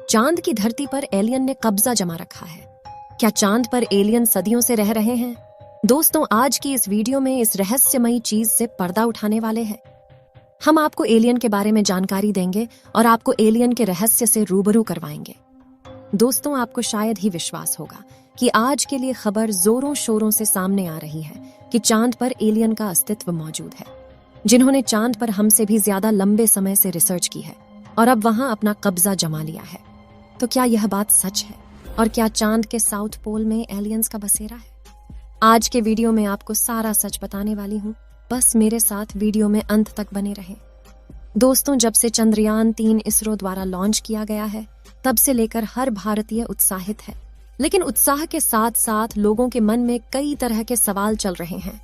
चांद की धरती पर एलियन ने कब्जा जमा रखा है। क्या चांद पर एलियन सदियों से रह रहे हैं? दोस्तों, आज की इस वीडियो में इस रहस्यमयी चीज से पर्दा उठाने वाले हैं। हम आपको एलियन के बारे में जानकारी देंगे और आपको एलियन के रहस्य से रूबरू करवाएंगे। दोस्तों, आपको शायद ही विश्वास होगा कि आज के लिए खबर जोरों शोरों से सामने आ रही है कि चांद पर एलियन का अस्तित्व मौजूद है, जिन्होंने चांद पर हमसे भी ज्यादा लंबे समय से रिसर्च की है और अब वहां अपना कब्जा जमा लिया है। तो क्या यह बात सच है? और क्या चांद के साउथ पोल में एलियंस का बसेरा है? आज के वीडियो में आपको सारा सच बताने वाली हूँ। बस मेरे साथ वीडियो में अंत तक बने रहें। दोस्तों, जब से चंद्रयान 3 इसरो द्वारा लॉन्च किया गया है, तब से लेकर हर भारतीय उत्साहित है। लेकिन उत्साह के साथ साथ लोगों के मन में कई तरह के सवाल चल रहे हैं,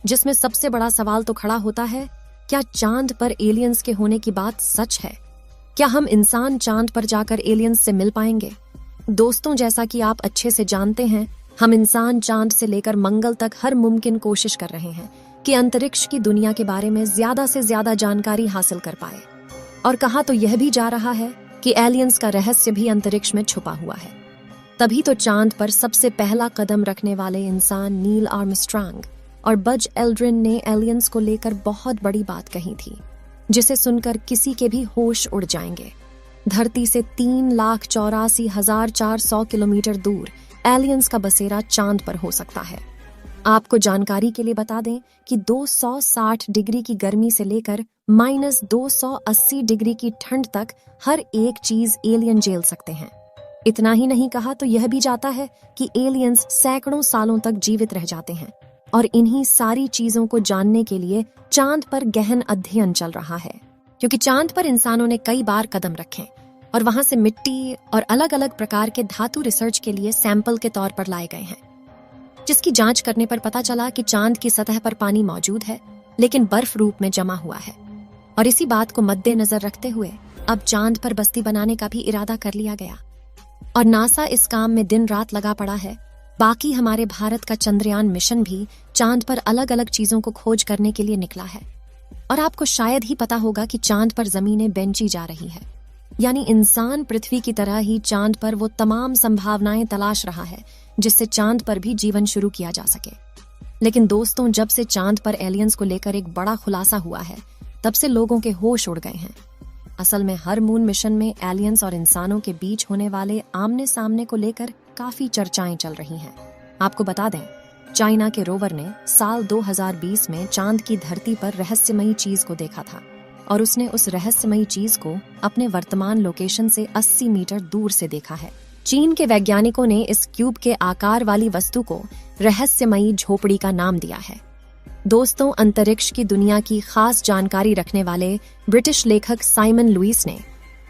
जिसमें सबसे बड़ा सवाल तो खड़ा होता है, क्या चांद पर एलियंस के होने की बात सच है? क्या हम इंसान चांद पर जाकर एलियंस से मिल पाएंगे? दोस्तों, जैसा कि आप अच्छे से जानते हैं, हम इंसान चांद से लेकर मंगल तक हर मुमकिन कोशिश कर रहे हैं कि अंतरिक्ष की दुनिया के बारे में ज्यादा से ज्यादा जानकारी हासिल कर पाए। और कहा तो यह भी जा रहा है कि एलियंस का रहस्य भी अंतरिक्ष में छुपा हुआ है। तभी तो चांद पर सबसे पहला कदम रखने वाले इंसान नील आर्मस्ट्रांग और बज एल्ड्रिन ने एलियंस को लेकर बहुत बड़ी बात कही थी, जिसे सुनकर किसी के भी होश उड़ जाएंगे। धरती से 3,84,400 किलोमीटर दूर एलियंस का बसेरा चांद पर हो सकता है। आपको जानकारी के लिए बता दें कि 260 डिग्री की गर्मी से लेकर -280 डिग्री की ठंड तक हर एक चीज एलियन झेल सकते हैं। इतना ही नहीं, कहा तो यह भी जाता है कि एलियंस सैकड़ों सालों तक जीवित रह जाते हैं। और इन्हीं सारी चीजों को जानने के लिए चांद पर गहन अध्ययन चल रहा है, क्योंकि चांद पर इंसानों ने कई बार कदम रखे और वहां से मिट्टी और अलग अलग प्रकार के धातु रिसर्च के लिए सैंपल के तौर पर लाए गए हैं, जिसकी जांच करने पर पता चला कि चांद की सतह पर पानी मौजूद है, लेकिन बर्फ रूप में जमा हुआ है। और इसी बात को मद्देनजर रखते हुए अब चांद पर बस्ती बनाने का भी इरादा कर लिया गया और नासा इस काम में दिन रात लगा पड़ा है। बाकी हमारे भारत का चंद्रयान मिशन भी चांद पर अलग अलग चीजों को खोज करने के लिए निकला है। और आपको शायद ही पता होगा कि चांद पर जमीनें बेंची जा रही है, यानी इंसान पृथ्वी की तरह ही चांद पर वो तमाम संभावनाएं तलाश रहा है जिससे चांद पर भी जीवन शुरू किया जा सके। लेकिन दोस्तों, जब से चांद पर एलियंस को लेकर एक बड़ा खुलासा हुआ है, तब से लोगों के होश उड़ गए हैं। असल में हर मून मिशन में एलियंस और इंसानों के बीच होने वाले आमने सामने को लेकर काफी चर्चाएं चल रही हैं। आपको बता दें, चाइना के रोवर ने साल 2020 में चांद की धरती पर रहस्यमयी चीज को देखा था और उसने उस रहस्यमयी चीज को अपने वर्तमान लोकेशन से 80 मीटर दूर से देखा है। चीन के वैज्ञानिकों ने इस क्यूब के आकार वाली वस्तु को रहस्यमयी झोपड़ी का नाम दिया है। दोस्तों, अंतरिक्ष की दुनिया की खास जानकारी रखने वाले ब्रिटिश लेखक साइमन लुइस ने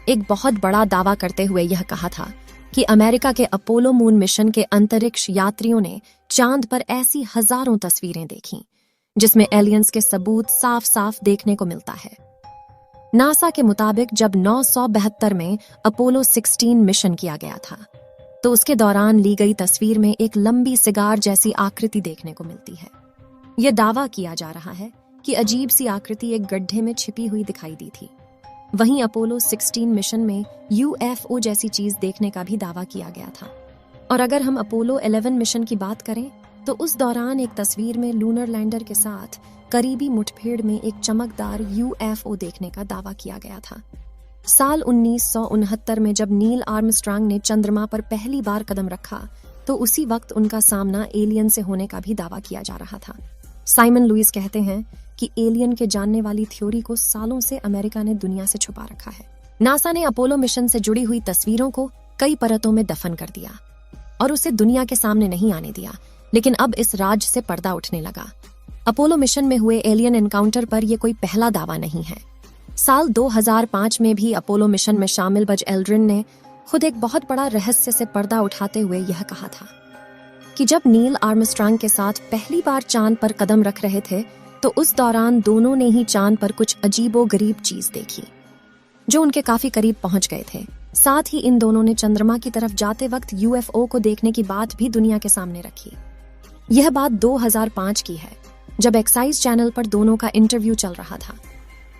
एक बहुत बड़ा दावा करते हुए यह कहा था कि अमेरिका के अपोलो मून मिशन के अंतरिक्ष यात्रियों ने चांद पर ऐसी हजारों तस्वीरें देखीं, जिसमें एलियंस के सबूत साफ साफ देखने को मिलता है। नासा के मुताबिक जब 972 में अपोलो 16 मिशन किया गया था, तो उसके दौरान ली गई तस्वीर में एक लंबी सिगार जैसी आकृति देखने को मिलती है। यह दावा किया जा रहा है कि अजीब सी आकृति एक गड्ढे में छिपी हुई दिखाई दी थी। वहीं अपोलो 16 मिशन में UFO जैसी चीज देखने का भी दावा किया गया था। और अगर हम अपोलो 11 मिशन की बात करें, तो उस दौरान एक तस्वीर में लूनर लैंडर के साथ करीबी मुठभेड़ में एक चमकदार UFO देखने का दावा किया गया था। साल 1969 में जब नील आर्मस्ट्रांग ने चंद्रमा पर पहली बार कदम रखा, तो उसी वक्त उनका सामना एलियन से होने का भी दावा किया जा रहा था। साइमन लुइस कहते हैं कि एलियन के जानने वाली थ्योरी को सालों से अमेरिका ने दुनिया से छुपा रखा है। नासा ने अपोलो मिशन से जुड़ी हुई तस्वीरों को कई परतों में दफन कर दिया और उसे दुनिया के सामने नहीं आने दिया, लेकिन अब इस राज से पर्दा उठने लगा। अपोलो मिशन में हुए एलियन एनकाउंटर पर यह कोई पहला दावा नहीं है। साल 2005 में भी अपोलो मिशन में शामिल बज एल्ड्रिन ने खुद एक बहुत बड़ा रहस्य से पर्दा उठाते हुए यह कहा था कि जब नील आर्मस्ट्रांग के साथ पहली बार चांद पर कदम रख रहे थे, तो उस दौरान दोनों ने ही चांद पर कुछ अजीबोगरीब चीज देखी, जो उनके काफी करीब पहुंच गए थे। साथ ही इन दोनों ने चंद्रमा की तरफ जाते वक्त UFO को देखने की बात भी दुनिया के सामने रखी। यह बात 2005 की है, जब एक्साइज चैनल पर दोनों का इंटरव्यू चल रहा था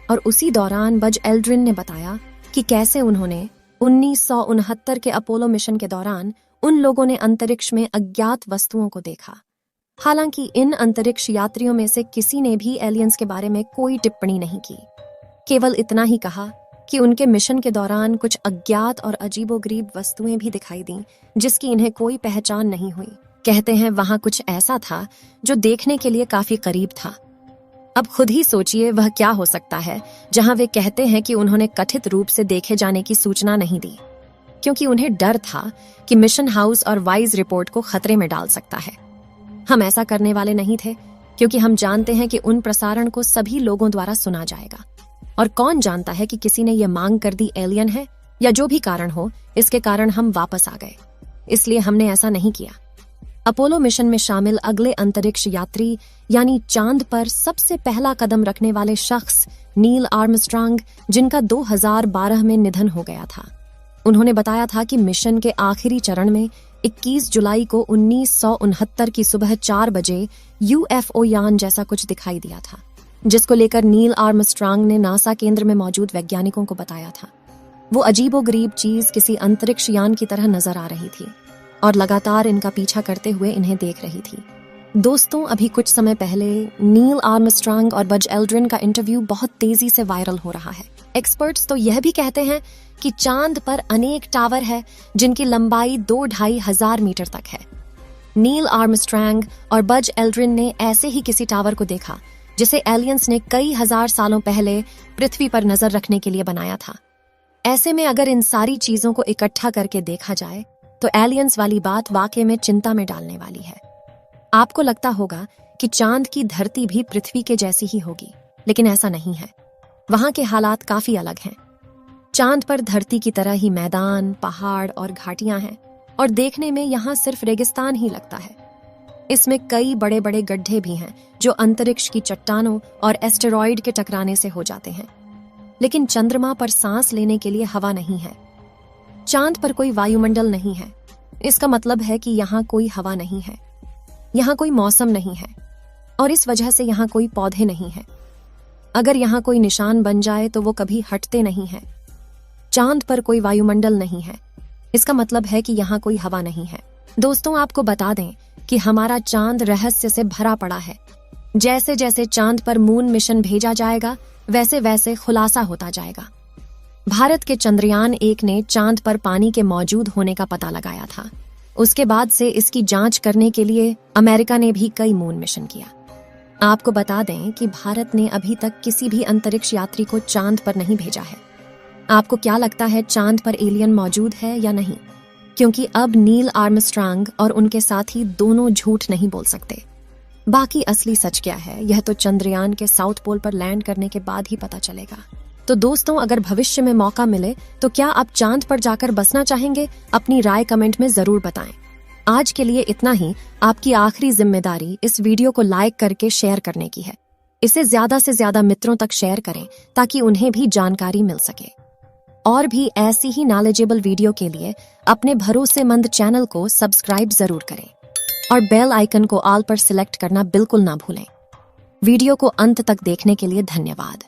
और उसी दौरान बज एल्ड्रिन ने बताया कि कैसे उन्होंने 1969 के अपोलो मिशन के दौरान उन लोगों ने अंतरिक्ष में अज्ञात वस्तुओं को देखा। हालांकि इन अंतरिक्ष यात्रियों में से किसी ने भी एलियंस के बारे में कोई टिप्पणी नहीं की, केवल इतना ही कहा कि उनके मिशन के दौरान कुछ अज्ञात और अजीबोगरीब वस्तुएं भी दिखाई दी जिसकी इन्हें कोई पहचान नहीं हुई। कहते हैं वहां कुछ ऐसा था जो देखने के लिए काफी करीब था। अब खुद ही सोचिए वह क्या हो सकता है जहां वे कहते हैं कि उन्होंने कथित रूप से देखे जाने की सूचना नहीं दी, क्योंकि उन्हें डर था कि मिशन हाउस और वाइज रिपोर्ट को खतरे में डाल सकता है। हम ऐसा करने वाले नहीं थे, क्योंकि हम जानते हैं कि उन प्रसारण को सभी लोगों द्वारा सुना जाएगा, और कौन जानता है कि किसी ने यह मांग कर दी एलियन है, या जो भी कारण हो इसके कारण हम वापस आ गए, इसलिए हमने ऐसा नहीं किया। अपोलो मिशन में शामिल अगले अंतरिक्ष यात्री यानी चांद पर सबसे पहला कदम रखने वाले शख्स नील आर्मस्ट्रांग, जिनका 2012 में निधन हो गया था। उन्होंने बताया था कि मिशन के आखिरी चरण में 21 जुलाई को 1969 की सुबह 4 बजे यूएफओ यान जैसा कुछ दिखाई दिया था, जिसको लेकर नील आर्मस्ट्रांग ने नासा केंद्र में मौजूद वैज्ञानिकों को बताया था। वो अजीबोगरीब चीज किसी अंतरिक्ष यान की तरह नजर आ रही थी और लगातार इनका पीछा करते हुए इन्हें देख रही थी। दोस्तों, अभी कुछ समय पहले नील आर्मस्ट्रांग और बज एल्ड्रिन का इंटरव्यू बहुत तेजी से वायरल हो रहा है। एक्सपर्ट्स तो यह भी कहते हैं कि चांद पर अनेक टावर है जिनकी लंबाई 2-2.5 हजार मीटर तक है। नील आर्मस्ट्रांग और बज एल्ड्रिन ने ऐसे ही किसी टावर को देखा जिसे एलियंस ने कई हजार सालों पहले पृथ्वी पर नजर रखने के लिए बनाया था। ऐसे में अगर इन सारी चीजों को इकट्ठा करके देखा जाए तो एलियंस वाली बात वाकई में चिंता में डालने वाली है। आपको लगता होगा कि चांद की धरती भी पृथ्वी के जैसी ही होगी, लेकिन ऐसा नहीं है। वहां के हालात काफी अलग हैं। चांद पर धरती की तरह ही मैदान, पहाड़ और घाटियां हैं, और देखने में यहाँ सिर्फ रेगिस्तान ही लगता है। इसमें कई बड़े बड़े गड्ढे भी हैं जो अंतरिक्ष की चट्टानों और एस्टेरॉयड के टकराने से हो जाते हैं। लेकिन चंद्रमा पर सांस लेने के लिए हवा नहीं है। चांद पर कोई वायुमंडल नहीं है। इसका मतलब है कि यहाँ कोई हवा नहीं है, यहाँ कोई मौसम नहीं है, और इस वजह से यहाँ कोई पौधे नहीं है। अगर यहाँ कोई निशान बन जाए तो वो कभी हटते नहीं है। चांद पर कोई वायुमंडल नहीं है, इसका मतलब है कि यहाँ कोई हवा नहीं है। दोस्तों, आपको बता दें कि हमारा चांद रहस्य से भरा पड़ा है। जैसे जैसे चांद पर मून मिशन भेजा जाएगा वैसे वैसे खुलासा होता जाएगा। भारत के चंद्रयान 1 ने चांद पर पानी के मौजूद होने का पता लगाया था। उसके बाद से इसकी जांच करने के लिए अमेरिका ने भी कई मून मिशन किया। आपको बता दें कि भारत ने अभी तक किसी भी अंतरिक्ष यात्री को चांद पर नहीं भेजा है। आपको क्या लगता है, चांद पर एलियन मौजूद है या नहीं? क्योंकि अब नील आर्मस्ट्रांग और उनके साथी दोनों झूठ नहीं बोल सकते। बाकी असली सच क्या है, यह तो चंद्रयान के साउथ पोल पर लैंड करने के बाद ही पता चलेगा। तो दोस्तों, अगर भविष्य में मौका मिले तो क्या आप चांद पर जाकर बसना चाहेंगे? अपनी राय कमेंट में जरूर बताएं। आज के लिए इतना ही। आपकी आखिरी जिम्मेदारी इस वीडियो को लाइक करके शेयर करने की है। इसे ज्यादा से ज्यादा मित्रों तक शेयर करें ताकि उन्हें भी जानकारी मिल सके। और भी ऐसी ही नॉलेजेबल वीडियो के लिए अपने भरोसेमंद चैनल को सब्सक्राइब जरूर करें और बेल आइकन को ऑल पर सिलेक्ट करना बिल्कुल ना भूलें। वीडियो को अंत तक देखने के लिए धन्यवाद।